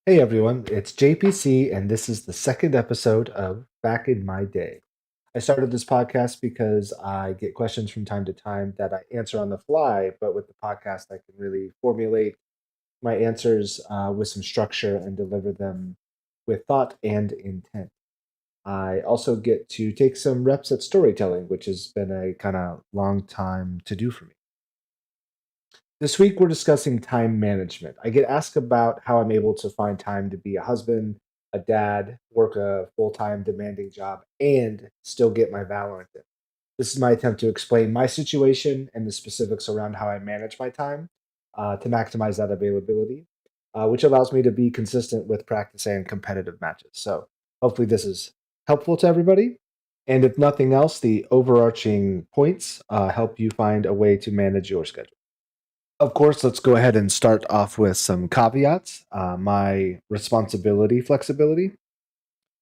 Hey everyone, it's JPC, and this is the second episode of Back in My Day. I started this podcast because I get questions from time to time that I answer on the fly, but with the podcast, I can really formulate my answers with some structure and deliver them with thought and intent. I also get to take some reps at storytelling, which has been a kind of long time to do for me. This week, we're discussing time management. I get asked about how I'm able to find time to be a husband, a dad, work a full time demanding job, and still get my Valorant in. This is my attempt to explain my situation and the specifics around how I manage my time to maximize that availability, which allows me to be consistent with practice and competitive matches. So, hopefully, this is helpful to everybody. And if nothing else, the overarching points help you find a way to manage your schedule. Of course, let's go ahead and start off with some caveats. My responsibility flexibility,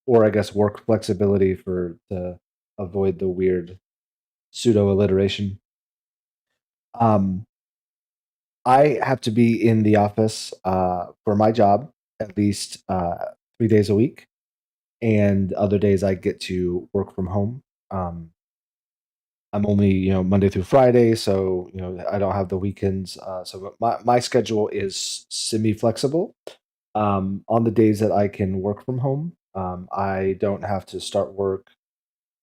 or I guess work flexibility for to avoid the weird pseudo alliteration. Um, I have to be in the office for my job at least 3 days a week, and other days I get to work from home. Um, I'm only, Monday through Friday, so I don't have the weekends. So my schedule is semi flexible. On the days that I can work from home, I don't have to start work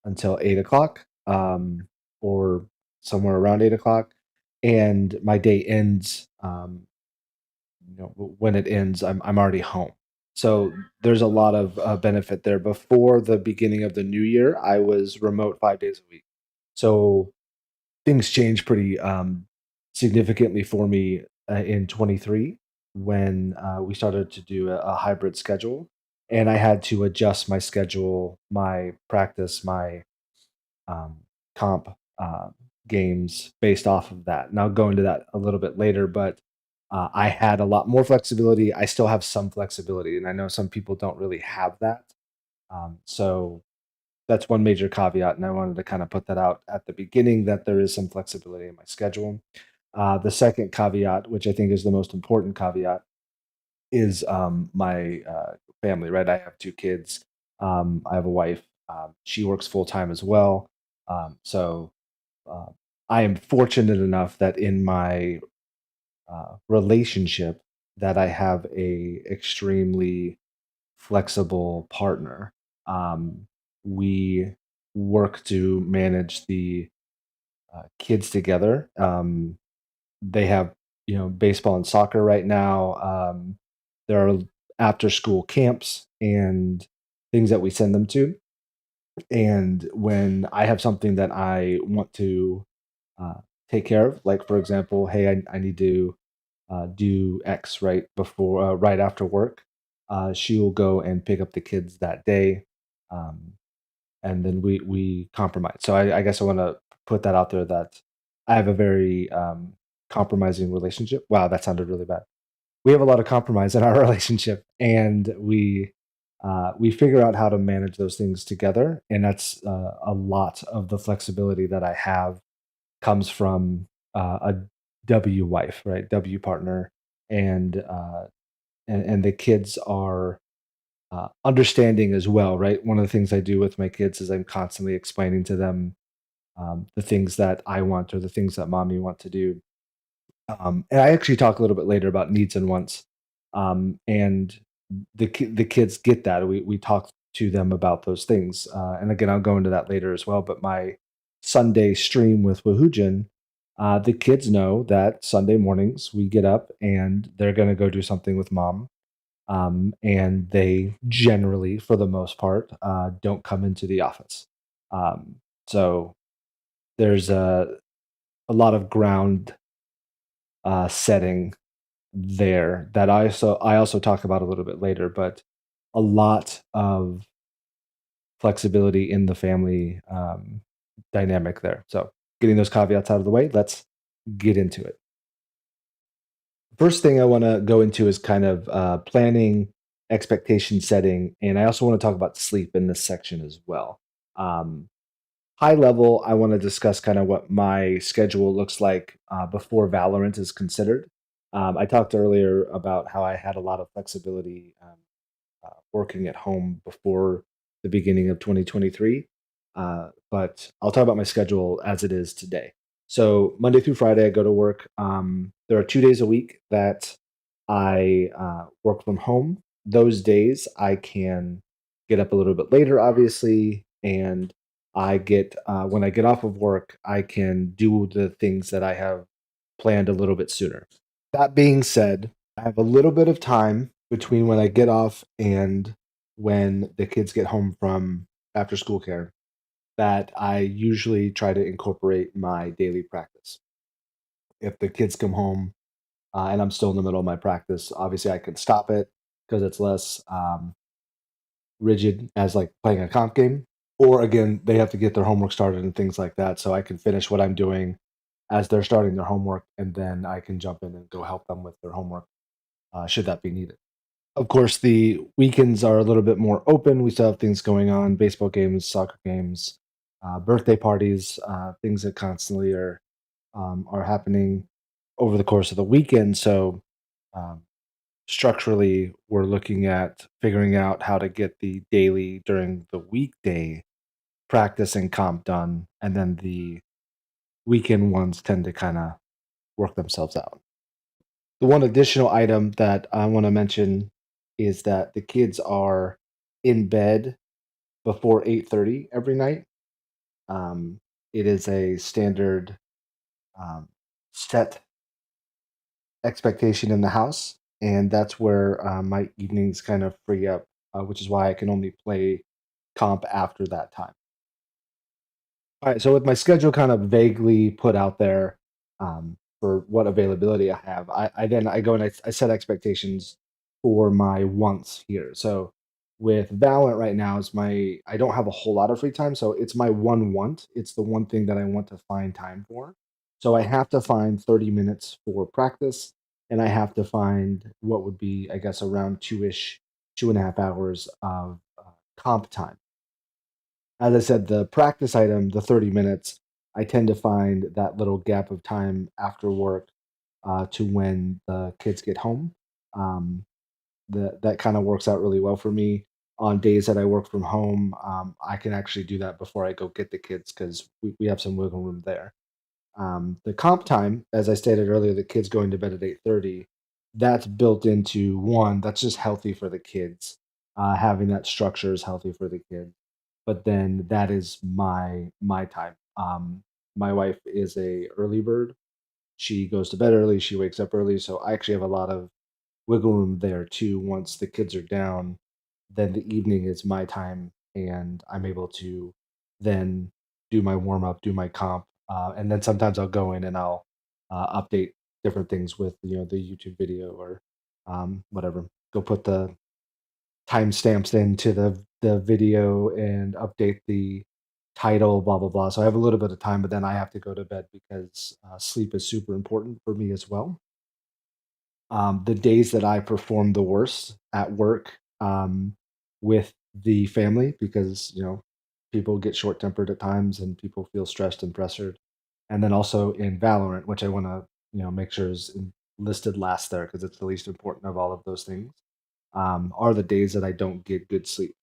until 8 o'clock, or somewhere around 8 o'clock, and my day ends. When it ends, I'm already home. So there's a lot of benefit there. Before the beginning of the new year, I was remote 5 days a week. So things changed pretty significantly for me in 23 when we started to do a hybrid schedule. And I had to adjust my schedule, my practice, my um, comp uh, games based off of that. And I'll go into that a little bit later, but I had a lot more flexibility. I still have some flexibility, and I know some people don't really have that. So that's one major caveat, and I wanted to kind of put that out at the beginning that there is some flexibility in my schedule. The second caveat, which I think is the most important caveat, is my family. Right, I have two kids. I have a wife. She works full time as well. So uh, I am fortunate enough that in my relationship that I have a extremely flexible partner. We work to manage the kids together. They have, baseball and soccer right now. There are after school camps and things that we send them to. And when I have something that I want to uh, take care of, like for example, hey, I need to do X right after work. She will go and pick up the kids that day, um, and then we compromise. So I guess I want to put that out there that I have a very compromising relationship. Wow, that sounded really bad. We have a lot of compromise in our relationship, and we figure out how to manage those things together, and that's a lot of the flexibility that I have comes from a W wife, right? W partner, and and the kids are understanding as well, right? One of the things I do with my kids is I'm constantly explaining to them the things that I want or the things that mommy want to do. And I actually talk a little bit later about needs and wants, and the kids get that. We talk to them about those things, and again, I'll go into that later as well. But my Sunday stream with Wahoojan, the kids know that Sunday mornings we get up and they're going to go do something with mom, and they generally, for the most part, don't come into the office. So there's a lot of ground setting there that I also talk about a little bit later, but a lot of flexibility in the family dynamic there. So getting those caveats out of the way, let's get into it. First thing I want to go into is kind of planning, expectation setting, and I also want to talk about sleep in this section as well. Um, High level, I want to discuss kind of what my schedule looks like before Valorant is considered. I talked earlier about how I had a lot of flexibility working at home before the beginning of 2023. But I'll talk about my schedule as it is today. So Monday through Friday, I go to work. There are 2 days a week that I work from home. Those days I can get up a little bit later, obviously, and I get when I get off of work, I can do the things that I have planned a little bit sooner. That being said, I have a little bit of time between when I get off and when the kids get home from after school care that I usually try to incorporate my daily practice. If the kids come home and I'm still in the middle of my practice, obviously I can stop it because it's less rigid as like playing a comp game. Or again, they have to get their homework started and things like that. So I can finish what I'm doing as they're starting their homework, and then I can jump in and go help them with their homework should that be needed. Of course, the weekends are a little bit more open. We still have things going on: baseball games, soccer games, birthday parties, things that constantly are happening over the course of the weekend. So, um, structurally, we're looking at figuring out how to get the daily during the weekday practice and comp done, and then the weekend ones tend to kind of work themselves out. The one additional item that I want to mention is that the kids are in bed before 8:30 every night. Um, it is a standard um, set expectation in the house, and that's where my evenings kind of free up, which is why I can only play comp after that time. All right, so with my schedule kind of vaguely put out there for what availability I have, I then I go and I set expectations for my wants here. So with Valorant right now is my I don't have a whole lot of free time, so it's my one want. It's the one thing that I want to find time for. So I have to find 30 minutes for practice, and I have to find what would be, I guess, around 2.5 hours of comp time. As I said, the practice item, the 30 minutes, I tend to find that little gap of time after work to when the kids get home. Um, that kind of works out really well for me. On days that I work from home, I can actually do that before I go get the kids because we have some wiggle room there. The comp time, as I stated earlier, the kids going to bed at 8:30, that's built into one. That's just healthy for the kids. Having that structure is healthy for the kids. But then that is my time. My wife is a early bird. She goes to bed early. She wakes up early. So I actually have a lot of wiggle room there too. Once the kids are down, then the evening is my time, and I'm able to then do my warm up, do my comp, and then sometimes I'll go in and I'll update different things with the YouTube video or whatever. Go put the timestamps into the video and update the title, blah blah blah. So I have a little bit of time, but then I have to go to bed because sleep is super important for me as well. The days that I perform the worst at work with the family because people get short tempered at times and people feel stressed and pressured, and then also in Valorant, which I want to make sure is listed last there because it's the least important of all of those things. Are the days that I don't get good sleep.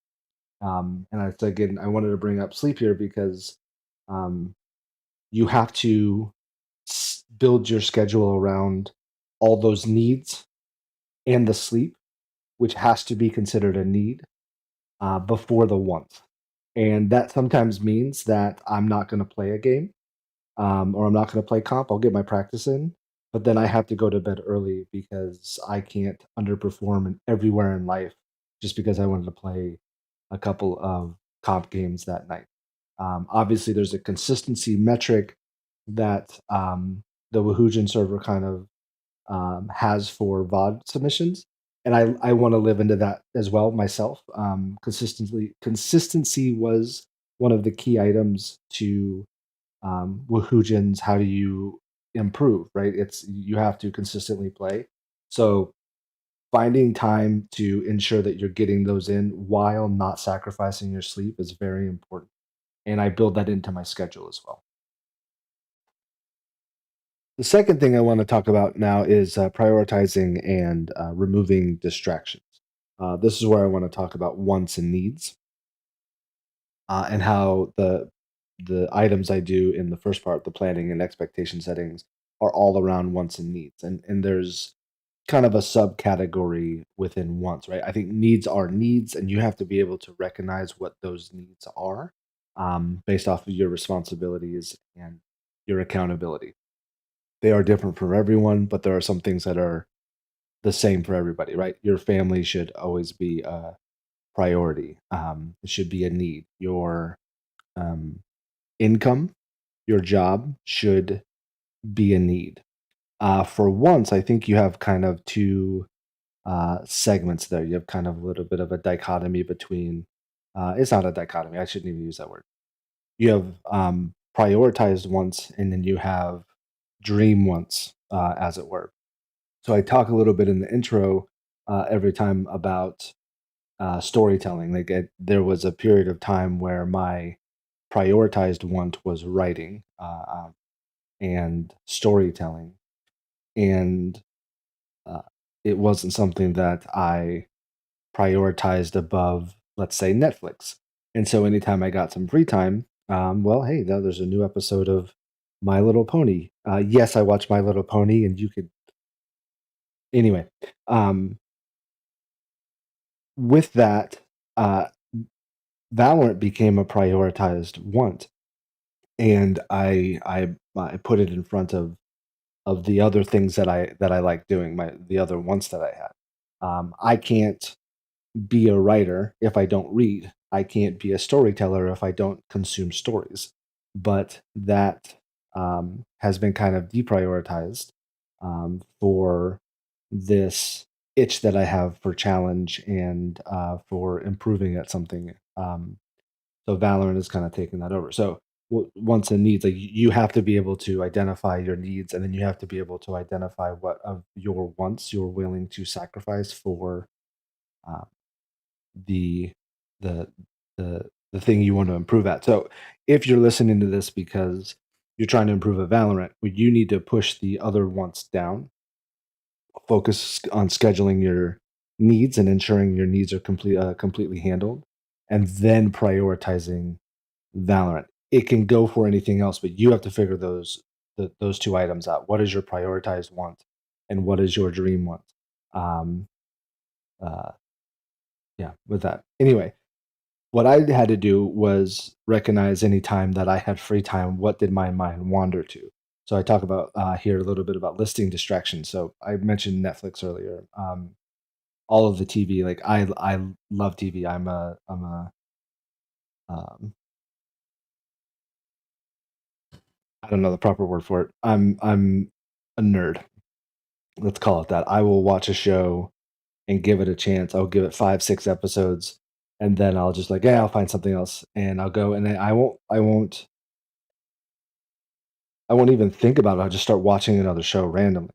And I again I wanted to bring up sleep here because um, you have to build your schedule around all those needs and the sleep, which has to be considered a need before the want. And that sometimes means that I'm not going to play a game or I'm not going to play comp. I'll get my practice in, but then I have to go to bed early because I can't underperform everywhere in life just because I wanted to play a couple of comp games that night. Obviously, there's a consistency metric that the Wahoojan server kind of has for VOD submissions, and I want to live into that as well myself. Consistency was one of the key items to Wahoojan's. How do you improve? Right, it's you have to consistently play. So finding time to ensure that you're getting those in while not sacrificing your sleep is very important, and I build that into my schedule as well. The second thing I want to talk about now is prioritizing and removing distractions. This is where I want to talk about wants and needs, and how the items I do in the first part, the planning and expectation settings, are all around wants and needs. And there's kind of a subcategory within wants, right? I think needs are needs, and you have to be able to recognize what those needs are, based off of your responsibilities and your accountability. They are different for everyone, but there are some things that are the same for everybody, right? Your family should always be a priority. It should be a need. Your um, income, your job should be a need. For once, I think you have kind of two segments there. You have kind of a little bit of a dichotomy between. It's not a dichotomy. I shouldn't even use that word. You have prioritized wants, and then you have dream wants, as it were. So I talk a little bit in the intro every time about storytelling. There was a period of time where my prioritized want was writing, and storytelling, and uh, it wasn't something that I prioritized above, let's say, Netflix. And so anytime I got some free time, well, hey, now there's a new episode of My Little Pony. Yes, I watch My Little Pony, and you could anyway. Um, with that, uh, Valorant became a prioritized want, and I put it in front of the other things that I like doing, the other wants that I had. I can't be a writer if I don't read. I can't be a storyteller if I don't consume stories. But that has been kind of deprioritized for this itch that I have for challenge and for improving at something. So Valorant is kind of taking that over. So wants and needs, like you have to be able to identify your needs, and then you have to be able to identify what of your wants you're willing to sacrifice for uh, the the the thing you want to improve at. So if you're listening to this because you're trying to improve at Valorant, well, you need to push the other wants down, focus on scheduling your needs and ensuring your needs are completely handled, and then prioritizing Valorant. It can go for anything else, but you have to figure those two items out. What is your prioritized want, and what is your dream want? Um, uh, yeah, with that. Anyway, what I had to do was recognize any time that I had free time, what did my mind wander to? So I talk about here a little bit about listing distractions. So I mentioned Netflix earlier. All of the TV, like I love TV. I'm a um, I don't know the proper word for it. I'm a nerd. Let's call it that. I will watch a show and give it a chance. I'll give it 5, 6 episodes, and then I'll just like, yeah, I'll find something else, and I'll go, and then I won't even think about it. I'll just start watching another show randomly.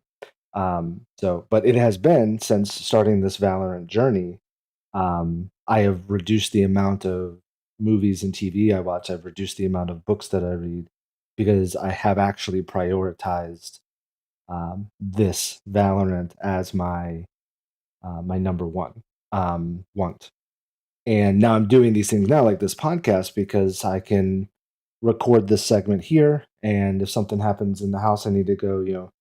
But it has been since starting this Valorant journey. I have reduced the amount of movies and TV I watch. I've reduced the amount of books that I read because I have actually prioritized this Valorant as my number one want. And now I'm doing these things now, like this podcast, because I can record this segment here. And if something happens in the house, I need to go,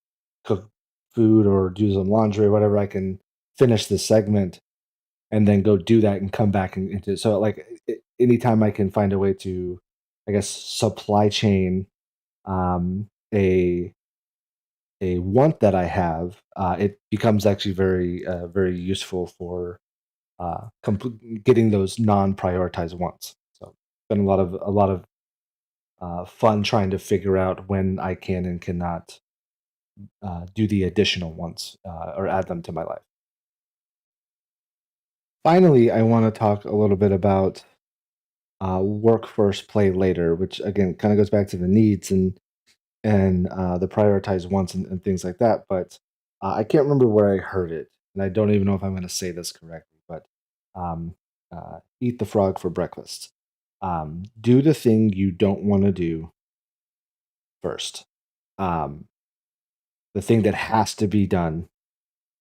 cook food or do some laundry or whatever, I can finish this segment and then go do that and come back into. So, like, anytime I can find a way to, I guess, supply chain a want that I have, it becomes actually very useful for getting those non-prioritized wants. So, it's been a lot of fun trying to figure out when I can and cannot do the additional ones or add them to my life. Finally, I want to talk a little bit about work first, play later, which again kind of goes back to the needs and the prioritized wants and things like that. But I can't remember where I heard it, and I don't even know if I'm going to say this correctly. But um, eat the frog for breakfast. Do the thing you don't want to do first. Um, the thing that has to be done.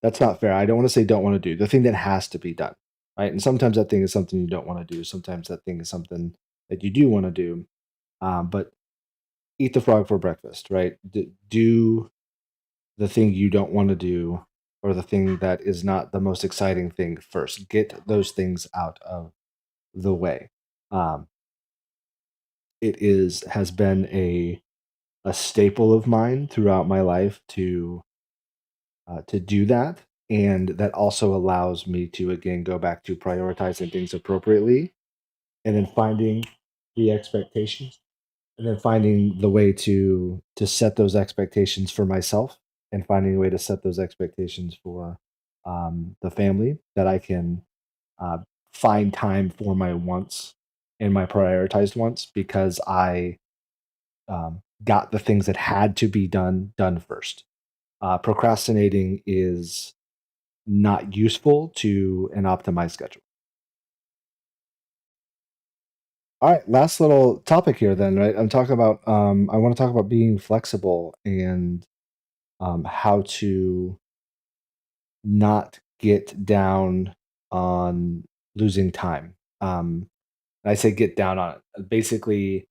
That's not fair. I don't want to say don't want to do the thing that has to be done, right? And sometimes that thing is something you don't want to do. Sometimes that thing is something that you do want to do. But eat the frog for breakfast, right? Do the thing you don't want to do or the thing that is not the most exciting thing first. Get those things out of the way. Um, it is has been a staple of mine throughout my life to do that, and that also allows me to again go back to prioritizing things appropriately, and then finding the expectations, and then finding the way to set those expectations for myself, and finding a way to set those expectations for the family that I can uh, find time for my wants and my prioritized wants because I got the things that had to be done first. Procrastinating is not useful to an optimized schedule. All right, last little topic here then, right? I'm talking about I want to talk about being flexible and how to not get down on losing time. I say get down on it. Basically,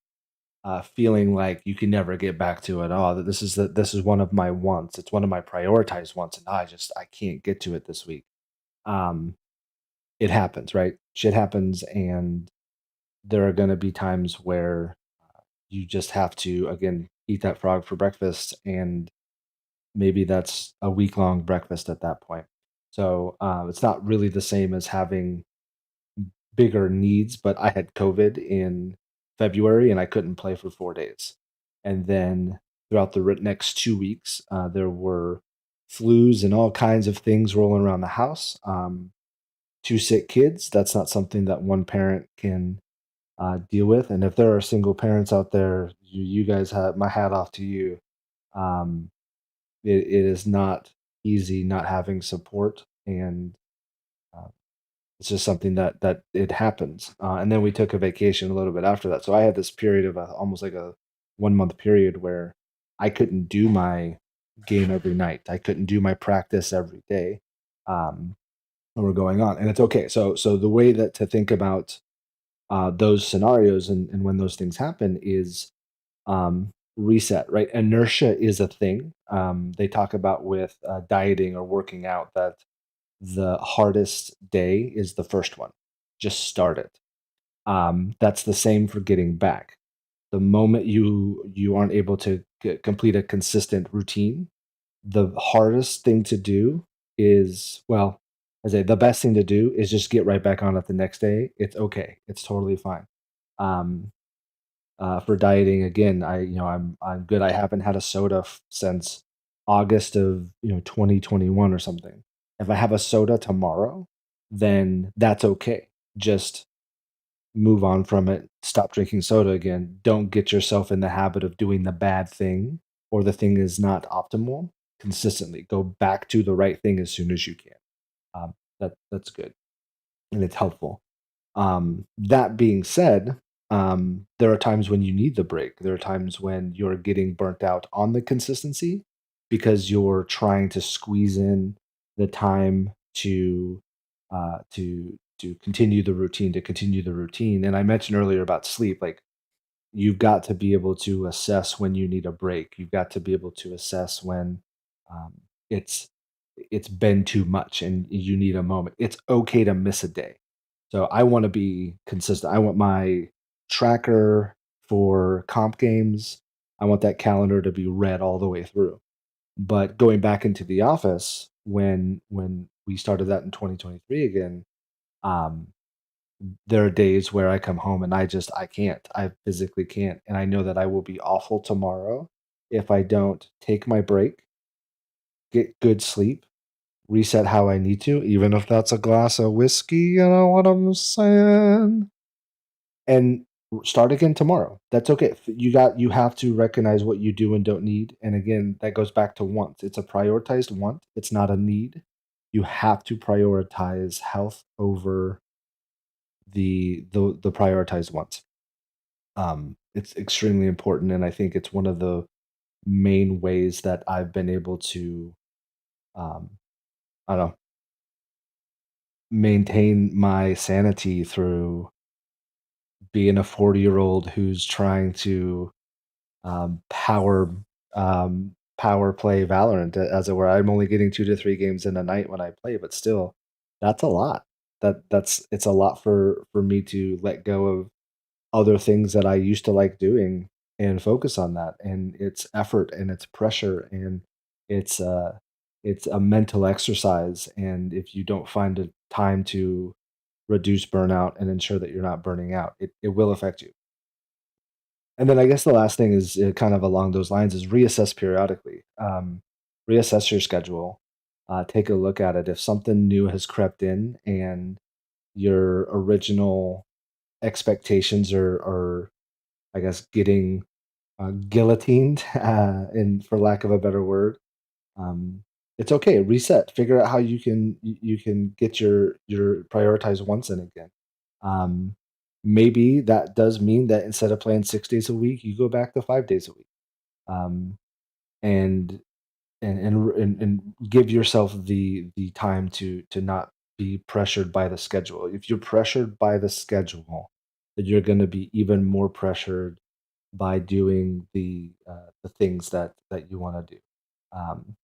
feeling like you can never get back to it. Oh, this is one of my wants. It's one of my prioritized wants, and I can't get to it this week. Um, it happens, right? Shit happens, and there are going to be times where you just have to again eat that frog for breakfast, and maybe that's a week long breakfast at that point. So it's not really the same as having bigger needs, but I had COVID in February and I couldn't play for 4 days. And then throughout the next 2 weeks, there were flus and all kinds of things rolling around the house. Two sick kids, that's not something that one parent can deal with. And if there are single parents out there, you guys have my hat off to you. Um, it is not easy not having support, and uh, it's just something that it happens. And then we took a vacation a little bit after that. So I had this period of almost like a 1 month period where I couldn't do my game every night. I couldn't do my practice every day. And we're going on, and it's okay. So the way that to think about those scenarios and when those things happen is reset, right? Inertia is a thing. They talk about with dieting or working out that the hardest day is the first one. Just start it. That's the same for getting back. The moment you aren't able to complete a consistent routine, the hardest thing to do is well, I say the best thing to do is just get right back on it the next day. It's okay. It's totally fine. Um, for dieting, again, I'm good. I haven't had a soda since August of 2021 or something. If I have a soda tomorrow, then that's okay. Just move on from it. Stop drinking soda again. Don't get yourself in the habit of doing the bad thing or the thing is not optimal consistently. Go back to the right thing as soon as you can. That's good and it's helpful. That being said, there are times when you need the break. There are times when you're getting burnt out on the consistency because you're trying to squeeze in the time to continue the routine, to continue the routine. And I mentioned earlier about sleep, like you've got to be able to assess when you need a break. You've got to be able to assess when um, it's it's been too much and you need a moment. It's okay to miss a day. So I want to be consistent. I want my tracker for comp games. I want that calendar to be read all the way through. But going back into the office when we started that in 2023 again, um, there are days where I come home and I can't. I physically can't. And I know that I will be awful tomorrow if I don't take my break, get good sleep, reset how I need to, even if that's a glass of whiskey, you know what I'm saying? And start again tomorrow. That's okay. You have to recognize what you do and don't need. And again, that goes back to wants. It's a prioritized want. It's not a need. You have to prioritize health over the prioritized wants. It's extremely important, and I think it's one of the main ways that I've been able to, um, I don't know, maintain my sanity through being a 40-year-old who's trying to power play Valorant, as it were. I'm only getting 2 to 3 games in a night when I play, but still, that's a lot. That's it's a lot for me to let go of other things that I used to like doing and focus on that, and it's effort, and it's pressure, and it's, uh it's a mental exercise, and if you don't find a time to reduce burnout and ensure that you're not burning out, it will affect you. And then I guess the last thing is, kind of along those lines, is reassess periodically. Reassess your schedule. Take a look at it. If something new has crept in and your original expectations are, I guess, getting guillotined, and for lack of a better word, um, it's okay. Reset. Figure out how you can get your prioritize once in again. Um, Maybe that does mean that instead of playing 6 days a week, you go back to 5 days a week. Um, and and give yourself the time to not be pressured by the schedule. If you're pressured by the schedule, then you're going to be even more pressured by doing the things that you want to do. Um,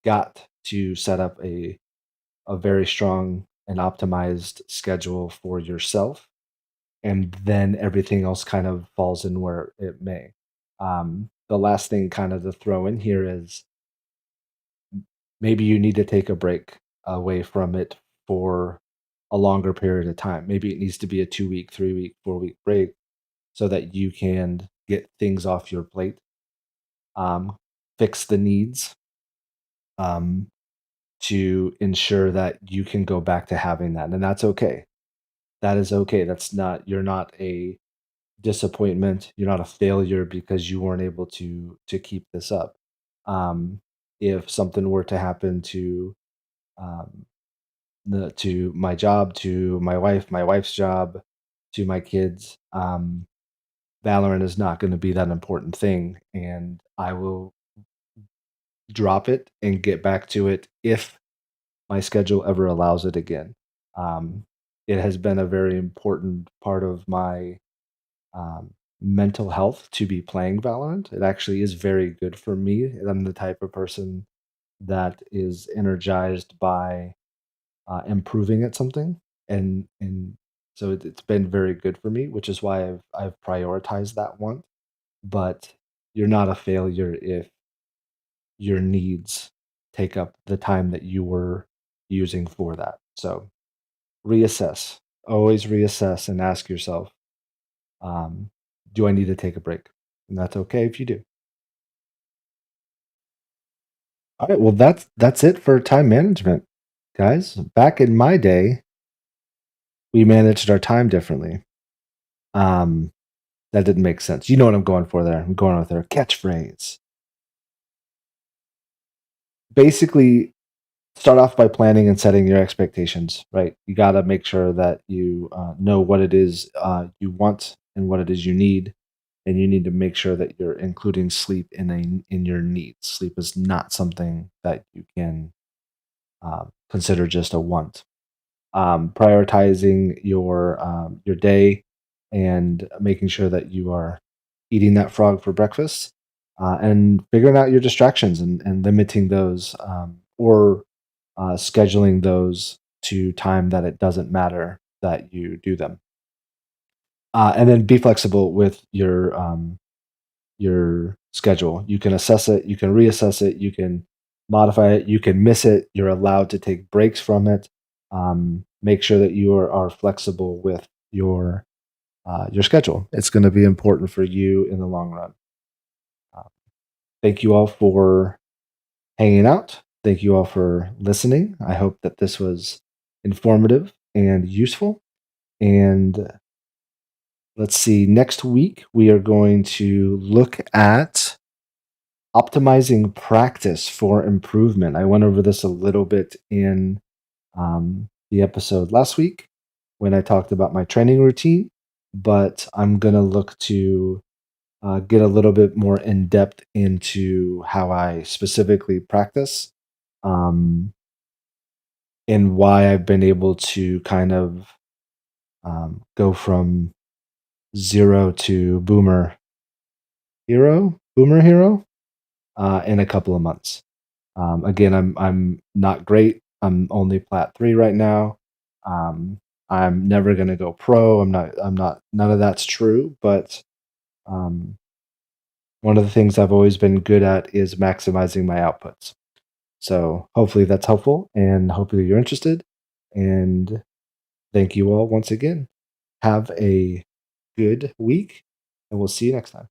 got to set up a very strong and optimized schedule for yourself, and then everything else kind of falls in where it may. The last thing kind of to throw in here is maybe you need to take a break away from it for a longer period of time. Maybe it needs to be a 2 week, 3 week, 4 week break so that you can get things off your plate, um, fix the needs, um, to ensure that you can go back to having that. And that's okay. That is okay. You're not a disappointment. You're not a failure because you weren't able to keep this up. If something were to happen um, to my job, to my wife, my wife's job, to my kids, Valorant is not going to be that important thing, and I will drop it and get back to it if my schedule ever allows it again. Um, it has been a very important part of my mental health to be playing Valorant. It actually is very good for me. I'm the type of person that is energized by improving at something, and so it's been very good for me, which is why I've prioritized that one. But you're not a failure if your needs take up the time that you were using for that. So reassess. Always reassess and ask yourself, um, do I need to take a break? And that's okay if you do. All right, well that's it for time management, guys. Back in my day, we managed our time differently. Um, that didn't make sense. You know what I'm going for there. I'm going with their catchphrase. Basically, start off by planning and setting your expectations, right? You got to make sure that you know what it is you want and what it is you need, and you need to make sure that you're including sleep in your needs. Sleep is not something that you can consider just a want. Prioritizing your day and making sure that you are eating that frog for breakfast, and figuring out your distractions and limiting those, or scheduling those to time that it doesn't matter that you do them. And then be flexible with your schedule. You can assess it, you can reassess it, you can modify it, you can miss it. You're allowed to take breaks from it. Make sure that you are flexible with your schedule. It's going to be important for you in the long run. Uh, Thank you all for hanging out. Thank you all for listening. I hope that this was informative and useful. And let's see, next week we are going to look at optimizing practice for improvement. I went over this a little bit in the episode last week when I talked about my training routine, but I'm going to look to get a little bit more in depth into how I specifically practice, um, and why I've been able to kind of go from zero to boomer hero, in a couple of months. Again, I'm not great. I'm only plat 3 right now. Um, I'm never gonna go pro. I'm not none of that's true, but, um, one of the things I've always been good at is maximizing my outputs. So, hopefully that's helpful, and hopefully you're interested, and thank you all once again. Have a good week, and we'll see you next time.